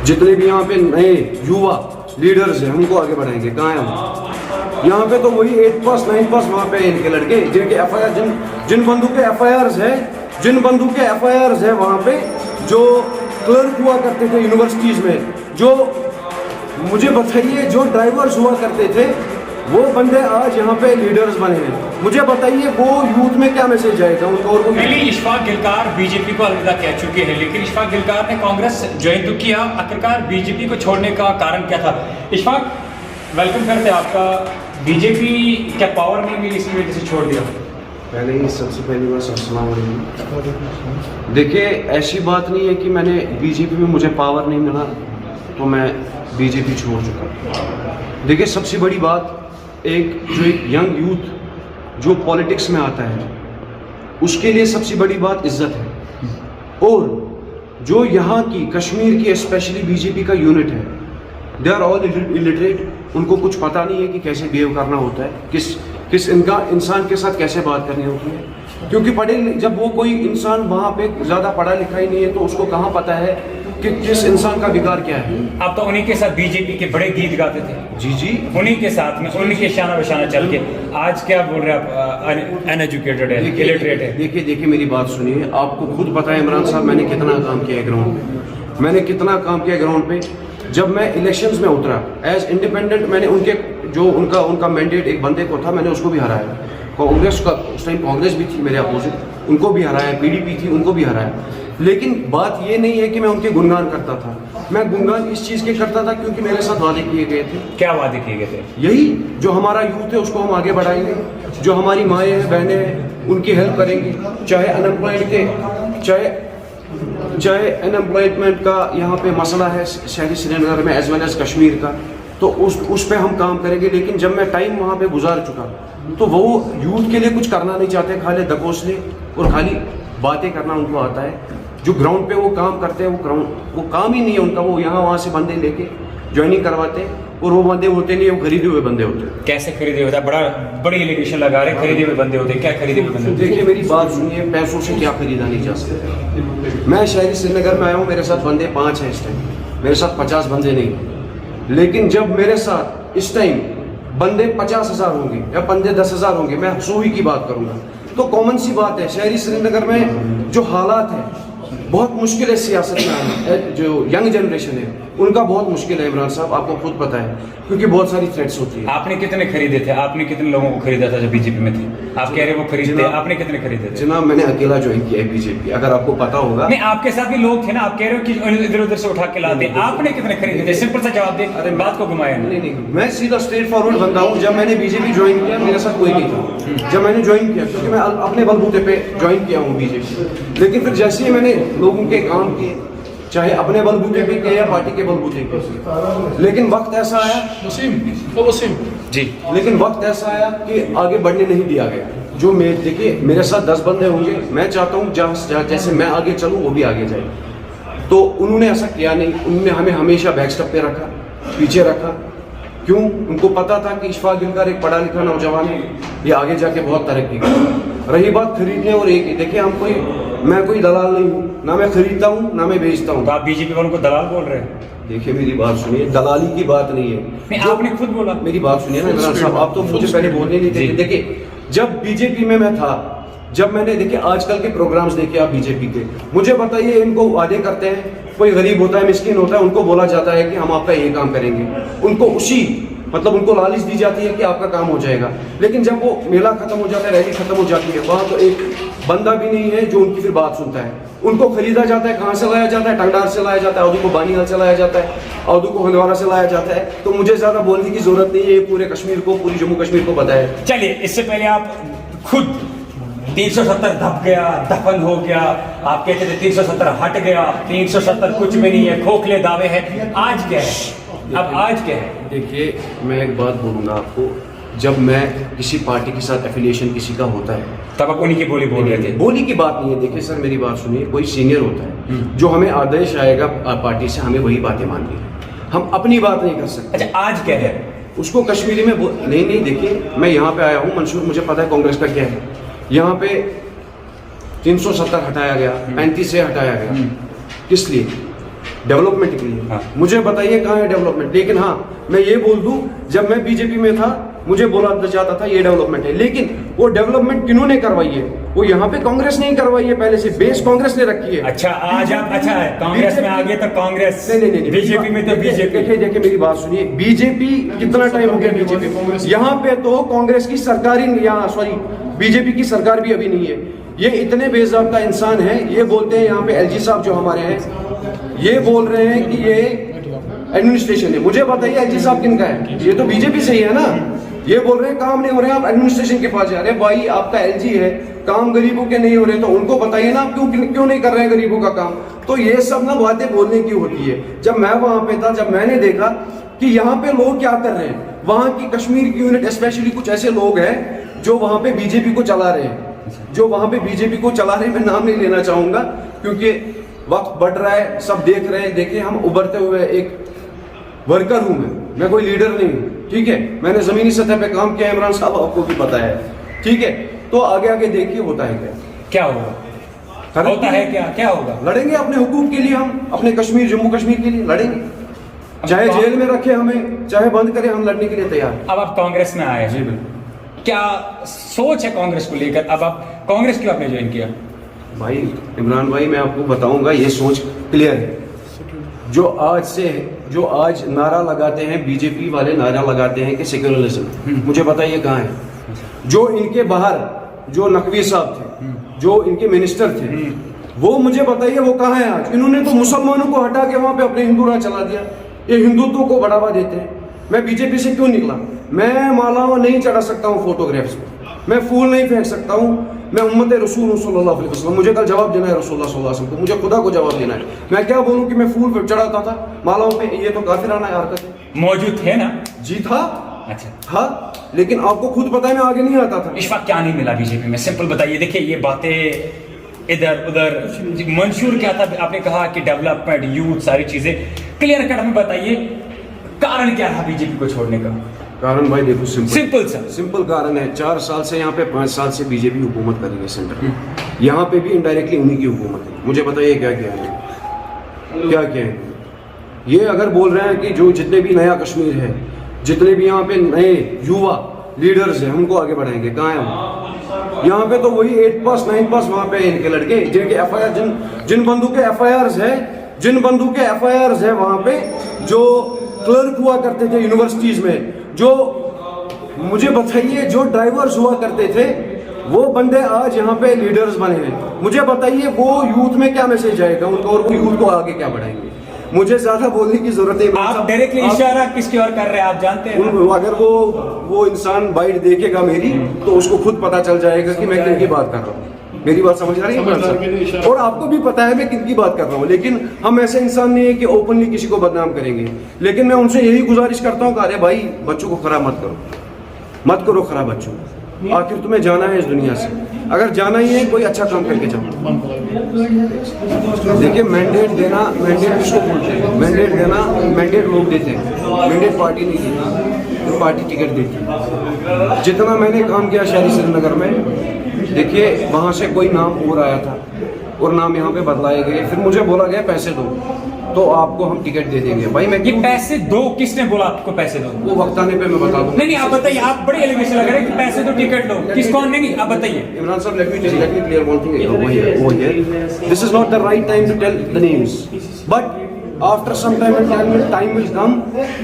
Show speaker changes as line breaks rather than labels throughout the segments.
जितने भी यहाँ पे नए युवा लीडर्स हैं उनको आगे बढ़ाएंगे। कहाँ हैं हम? यहाँ पे तो वही 8 पास 9 पास वहाँ पे इनके लड़के जिनके FIR जिन बंदों के FIRs है वहाँ पे, जो क्लर्क हुआ करते थे यूनिवर्सिटीज़ में, जो मुझे बताइए जो ड्राइवर्स हुआ करते थे वो बंदे आज यहाँ पे लीडर्स बने हैं। मुझे बताइए वो यूथ में क्या मैसेज जाएगा उनको? और वो
इशफाक गिलकार बीजेपी को अलविदा कह चुके हैं, लेकिन इशफाक गिलकार ने कांग्रेस ज्वाइन तो किया, आखिरकार बीजेपी को छोड़ने का कारण क्या था? इशफाक, वेलकम करते हैं आपका। बीजेपी क्या पावर नहीं मिली इसकी वजह से छोड़ दिया?
पहले ही सबसे पहली बात अस्सलाम वालेकुम। देखिए ऐसी बात नहीं है कि मैंने बीजेपी में मुझे पावर नहीं मिला तो मैं बीजेपी छोड़ चुका। देखिए सबसे बड़ी बात, एक यंग यूथ जो पॉलिटिक्स में आता है उसके लिए सबसे बड़ी बात इज्जत है। और जो यहाँ की कश्मीर की स्पेशली बीजेपी का यूनिट है, दे आर ऑल इलिटरेट। उनको कुछ पता नहीं है कि कैसे बिहेव करना होता है, किस इनका इंसान के साथ कैसे बात करनी होती है। क्योंकि जब वो कोई इंसान वहाँ पे ज़्यादा पढ़ा लिखा ही नहीं है तो उसको कहाँ पता है कि किस इंसान का बिगाड़ क्या है।
आप तो उन्हीं के साथ बीजेपी के बड़े गीत गाते थे।
जी
उन्हीं के साथ में, उन्हीं के शाना बशाना चल के आज क्या बोल रहे हैं आप? अनएजुकेटेड है, इलिटरेट है।
देखिए मेरी बात सुनिए, आपको खुद पता है इमरान साहब मैंने कितना काम किया है ग्राउंड पे, मैंने कितना काम किया ग्राउंड पे। जब मैं इलेक्शंस में उतरा एज इंडिपेंडेंट, मैंने उनका मैंडेट एक बंदे को था, मैंने उसको भी हराया। कांग्रेस का उस टाइम कांग्रेस भी थी मेरे अपोजिट, उनको भी हराया, PDP थी उनको भी हराया। लेकिन बात ये नहीं है कि मैं उनके गुणगान करता था, मैं गुणगान इस चीज़ के करता था क्योंकि मेरे साथ वादे किए गए थे।
क्या वादे किए गए थे?
यही जो हमारा यूथ है उसको हम आगे बढ़ाएंगे, जो हमारी माएँ हैं बहनें हैं उनकी हेल्प करेंगे, चाहे अनएम्प्लॉयड के चाहे अनएम्प्लॉयमेंट का यहाँ पे मसला है शहरी श्रीनगर में एज वेल एज कश्मीर का, तो उस पे हम काम करेंगे। लेकिन जब मैं टाइम वहाँ पे गुजार चुका तो वो यूथ के लिए कुछ करना नहीं चाहते, खाली दकोसले और खाली बातें करना उनको आता है। जो ग्राउंड पे वो काम करते हैं वो काम ही नहीं है उनका। वो यहाँ वहाँ से बंदे लेके ज्वाइनिंग करवाते हैं और वो बंदे होते नहीं है, वो खरीदे हुए बंदे होते हैं।
कैसे खरीदे होता है? बड़ी एलिगेशन लगा रहे खरीदे हुए बंदे होते हैं। क्या खरीदे हुए बंदे होते हैं?
देखिए मेरी बात सुनिए, पैसों से क्या खरीदा नहीं जा सकता। मैं शहरी श्रीनगर में आया हूँ, मेरे साथ बंदे 5 हैं इस टाइम, मेरे साथ 50 बंदे नहीं। लेकिन जब मेरे साथ इस टाइम बंदे 50,000 होंगे या बंदे 10,000 होंगे, मैं 100 ही की बात करूँगा। तो कॉमन सी बात है, शहरी श्रीनगर में जो हालात है बहुत मुश्किल है सियासत में आना। जो यंग जनरेशन है उनका बहुत मुश्किल है इमरान साहब, आपको खुद पता है, क्योंकि बहुत सारी थ्रेट्स होती है।
आपने कितने खरीदे थे? आपने कितने लोगों को खरीदा था जब बीजेपी में थे? आप कह रहे वो खरीदते, आपने कितने खरीदे थे?
जनाब मैंने अकेला ज्वाइन किया है बीजेपी, अगर आपको पता होगा।
नहीं, आपके साथ भी लोग थे ना, आप कह रहे हो कि इधर उधर से उठा के लाते। आपने कितने खरीदे थे? सिंपल सा जवाब दे, अरे बात को घुमाया
नहीं, मैं सीधा स्ट्रेट फॉरवर्ड बंदा हूँ। जब मैंने बीजेपी ज्वाइन किया मेरे साथ कोई नहीं था जब मैंने ज्वाइन किया, क्योंकि मैं अपने बलबूते पे ज्वाइन किया हूँ बीजेपी। लेकिन फिर जैसे ही मैंने लोगों के काम किए, चाहे अपने बलबूते पे किए या पार्टी के बलबूते पे, लेकिन वक्त ऐसा आया
जी,
लेकिन वक्त ऐसा आया कि आगे बढ़ने नहीं दिया गया। जो देखिए मेरे साथ 10 बंदे होंगे, मैं चाहता हूँ जैसे मैं आगे चलूँ वो भी आगे जाए, तो उन्होंने ऐसा किया नहीं। उन्होंने हमें हमेशा बैकस्टेप पे रखा, पीछे रखा। क्यों? उनको पता था कि इशफाक गिलकार एक पढ़ा लिखा नौजवान है, ये आगे जाके बहुत तरक्की करेगा। रही बात खरीदने और एक, देखिए मैं कोई दलाल नहीं हूँ, ना मैं खरीदता हूँ ना मैं बेचता हूँ।
तो आप बीजेपी वालों को दलाल बोल रहे हैं?
देखिए मेरी बात सुनिए, दलाली की बात नहीं है।
नहीं, आपने खुद बोला।
मेरी बात सुनिए ना इमरान साहब, आप तो मुझे पहले बोलने नहीं देते। देखिए जब बीजेपी में मैं था, जब मैंने देखिए आजकल के प्रोग्राम्स देखे आप बीजेपी के, मुझे बताइए इनको वादे करते हैं, कोई गरीब होता है मिस्किन होता है, उनको बोला जाता है कि हम आपका ये काम करेंगे, उनको उनको लालच दी जाती है कि आपका काम हो जाएगा। लेकिन जब वो मेला खत्म हो जाता है, रैली खत्म हो जाती है, वहाँ तो एक बंदा भी नहीं है जो उनकी फिर बात सुनता है। उनको खरीदा जाता है, कहाँ से लाया जाता है? टंगडार से लाया जाता है, औदू को बानीहाल से लाया जाता है, औदू को हंदवारा से लाया जाता है। तो मुझे ज्यादा बोलने की जरूरत नहीं है, पूरे कश्मीर को, पूरी जम्मू कश्मीर को पता है।
चलिए, इससे पहले आप खुद 370 दब गया, दफन हो गया, आप कहते थे 370 हट गया, 370 कुछ भी नहीं है, खोखले दावे हैं। आज क्या है? अब आज क्या है?
देखिए मैं एक बात बोलूँगा आपको, जब मैं किसी पार्टी के साथ एफिलिएशन किसी का होता है
तब आप उन्हीं की बोली बोल रहे थे।
बोली की बात नहीं है। देखिए सर मेरी बात सुनिए, कोई सीनियर होता है जो हमें आदेश आएगा पार्टी से, हमें वही बातें माननी है, हम अपनी बात नहीं कर सकते।
अच्छा, आज क्या है?
उसको कश्मीरी में नहीं देखिए मैं यहाँ पे आया हूँ मंशूर, मुझे पता है कांग्रेस का क्या है। यहाँ पे 370 हटाया गया, 35 से हटाया गया, किस लिए? डेवलपमेंट के लिए।
हाँ।
मुझे बताइए कहाँ है डेवलपमेंट। लेकिन हाँ, मैं ये बोल दूं, जब मैं बीजेपी में था मुझे बोला जाता था ये डेवलपमेंट है, लेकिन वो डेवलपमेंट किन्होंने करवाई है? वो यहाँ पे कांग्रेस नहीं करवाई है, पहले से बेस कांग्रेस ने रखी है।
अच्छा, आज आप अच्छा है कांग्रेस में आ गए तो कांग्रेस,
नहीं,
बीजेपी में तो बीजेपी।
देखिए मेरी बात सुनिए, बीजेपी कितना टाइम हो गया बीजेपी, यहाँ पे तो कांग्रेस की सरकार ही, यहाँ सॉरी बीजेपी की सरकार भी अभी नहीं है। ये इतने बेज़ाब्ता इंसान है, ये बोलते हैं यहाँ पे एलजी साहब जो हमारे हैं, ये बोल रहे हैं कि ये एडमिनिस्ट्रेशन है। मुझे बताइए एलजी साहब किनका है? ये तो बीजेपी से ही है ना। ये बोल रहे हैं काम नहीं हो रहे, आप एडमिनिस्ट्रेशन के पास जा रहे हैं। भाई आपका एलजी है, काम गरीबों के नहीं हो रहे तो उनको बताइए ना, आप क्यों नहीं कर रहे हैं गरीबों का काम। तो ये सब ना बातें बोलने की होती है। जब मैं वहां पे था, जब मैंने देखा कि यहाँ पे लोग क्या कर रहे हैं, वहां की कश्मीर की यूनिट स्पेशली कुछ ऐसे लोग हैं जो वहां पे बीजेपी को चला रहे हैं, जो वहां पे बीजेपी को चला रहे हैं। मैं नाम नहीं लेना चाहूंगा क्योंकि वक्त बढ़ रहा है, सब देख रहे हैं। देखिए हम उभरते हुए एक वर्कर हूं, मैं कोई लीडर नहीं हूं, ठीक है। मैंने जमीनी सतह पे काम किया, इमरान साहब आपको भी पता है, ठीक है। तो आगे आगे देखिए होता है
क्या होगा, होता है क्या होगा।
लड़ेंगे अपने हुकूक के लिए, हम अपने कश्मीर जम्मू कश्मीर के लिए लड़ेंगे, चाहे जेल में रखे हमें, चाहे बंद करें, हम लड़ने के लिए तैयार।
अब आप कांग्रेस में आए,
जी बिल्कुल।
क्या सोच है कांग्रेस को लेकर? अब आप कांग्रेस क्यों आपने ज्वाइन किया?
भाई इमरान भाई, मैं आपको बताऊंगा, ये सोच क्लियर है। जो आज नारा लगाते हैं बीजेपी वाले, नारा लगाते हैं कि सेक्युलरिज्म, मुझे बताइए कहाँ है? जो इनके बाहर जो नकवी साहब थे, जो इनके मिनिस्टर थे, वो मुझे बताइए वो कहाँ है आज? इन्होंने तो मुसलमानों को हटा के वहां पे अपने हिंदू राज चला दिया। ये हिंदुत्व को बढ़ावा देते हैं। मैं बीजेपी से क्यों निकला? मैं मालाओं नहीं चढ़ा सकता हूँ फोटोग्राफ्स में, मैं फूल नहीं फेंक सकता हूँ, मैं उम्मत रसूल सल्लल्लाहु अलैहि वसल्लम, मुझे कल जवाब देना है रसूलुल्लाह सल्लल्लाहु अलैहि वसल्लम को, मुझे खुदा को जवाब देना है। मैं क्या बोलूँ कि मैं फूल चढ़ाता था मालाओं पे? ये तो काफिराना हरकत है।
मौजूद थे ना?
जी था।
अच्छा
हाँ, लेकिन आपको खुद पता है मैं आगे नहीं आता था।
इस वक्त क्या नहीं मिला बीजेपी में? सिंपल बताइए। देखिए ये बातें इधर उधर, मंशूर क्या था? आपने कहा कि डेवलपमेंट, यूथ, सारी चीजें क्लियर कट हमें बताइए, कारण क्या था बीजेपी को छोड़ने का?
कारण भाई देखो, सिंपल कारण है। 4 साल से यहाँ पे 5 साल से बीजेपी हुकूमत कर रही है सेंटर में, यहाँ पे भी इनडायरेक्टली उन्हीं की हुकूमत है। मुझे बताइए क्या क्या है, क्या क्या है? ये अगर बोल रहे हैं कि जो जितने भी नया कश्मीर है, जितने भी यहाँ पे नए युवा लीडर्स हैं, हमको आगे बढ़ाएंगे, कहाँ है वो? यहाँ पे तो वही 8 पास 9 पास वहाँ पे इनके लड़के, जिनके FIR, जिन बंधु के FIRs है, जिन बंधु के FIRs है वहाँ पे, जो क्लर्क हुआ करते थे यूनिवर्सिटीज में, जो मुझे बताइए जो ड्राइवर्स हुआ करते थे, वो बंदे आज यहाँ पे लीडर्स बने हैं। मुझे बताइए वो यूथ में क्या मैसेज जाएगा उनका, और वो यूथ को आगे क्या बढ़ाएंगे? मुझे ज्यादा बोलने की जरूरत है।
आप डायरेक्टली इशारा किसकी ओर कर रहे हैं आप जानते हैं?
अगर वो इंसान बाइट देखेगा मेरी, तो उसको खुद पता चल जाएगा कि मैं किनकी बात कर रहा हूँ। मेरी बात समझ रही है? और आपको भी पता है मैं किनकी बात कर रहा हूँ। लेकिन हम ऐसे इंसान नहीं है कि ओपनली किसी को बदनाम करेंगे। लेकिन मैं उनसे यही गुजारिश करता हूँ कि अरे भाई बच्चों को खराब मत करो खराब बच्चों। आखिर तुम्हें जाना है इस दुनिया से, अगर जाना ही है कोई अच्छा काम करके जाओ। देखिए मैंडेट किसको बोलते हैं? मैंडेट लोग देते हैं, मैंडेट पार्टी नहीं देती, तो पार्टी टिकट देती है। जितना मैंने काम किया शहरी श्रीनगर में, देखिए वहाँ से कोई नाम और आया था और नाम यहाँ पे बदलाए गए, फिर मुझे बोला गया पैसे दो तो आपको हम टिकट दे देंगे। भाई मैं
ये पैसे दो, किसने बोला आपको पैसे दो?
वो वक्त आने पे मैं बता दूंगा।
नहीं आप बताइए, आप बड़े एलिगेशन लग रहे हैं कि पैसे दो टिकट दो, किस कौन? नहीं आप बताइए।
इमरान साहब let me clear one thing, this is not the right time to tell the names, but after some time will come,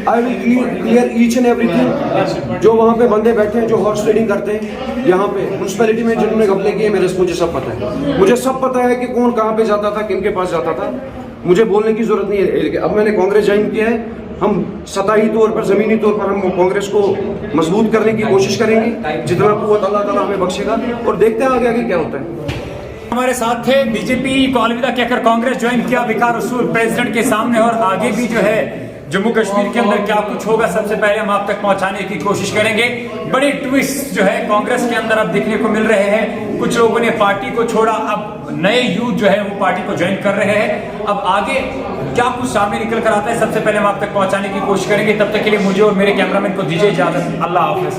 I will clear each and everything. जो वहाँ पे बंदे बैठे हैं जो हॉर्स ट्रेडिंग करते हैं यहाँ पे म्यूनसिपैलिटी में, जिन्होंने घपले किए, मुझे सब पता है। मुझे सब पता है कि कौन कहाँ पे जाता था, किनके पास जाता था। मुझे बोलने की जरूरत नहीं है। अब मैंने कांग्रेस ज्वाइन किया है, हम सतही तौर पर, जमीनी तौर पर हम कांग्रेस को मजबूत करने की कोशिश करेंगे, जितना कुव्वत अल्लाह ताला हमें बख्शेगा, और देखते हैं आगे क्या होता है।
हमारे साथ थे बीजेपी को अलविदा कहकर कांग्रेस ज्वाइन किया विकार रसूल प्रेसिडेंट के सामने, और आगे भी जो है जम्मू कश्मीर के अंदर क्या कुछ होगा सबसे पहले हम आप तक पहुंचाने की कोशिश करेंगे। बड़े ट्विस्ट जो है कांग्रेस के अंदर अब देखने को मिल रहे हैं। कुछ लोगों ने पार्टी को छोड़ा, अब नए यूथ जो है वो पार्टी को ज्वाइन कर रहे हैं। अब आगे क्या कुछ सामने निकल कर आता है सबसे पहले हम आप तक पहुंचाने की कोशिश करेंगे। तब तक के लिए मुझे और मेरे कैमरामैन को दीजिए इजाजत। अल्लाह हाफिज।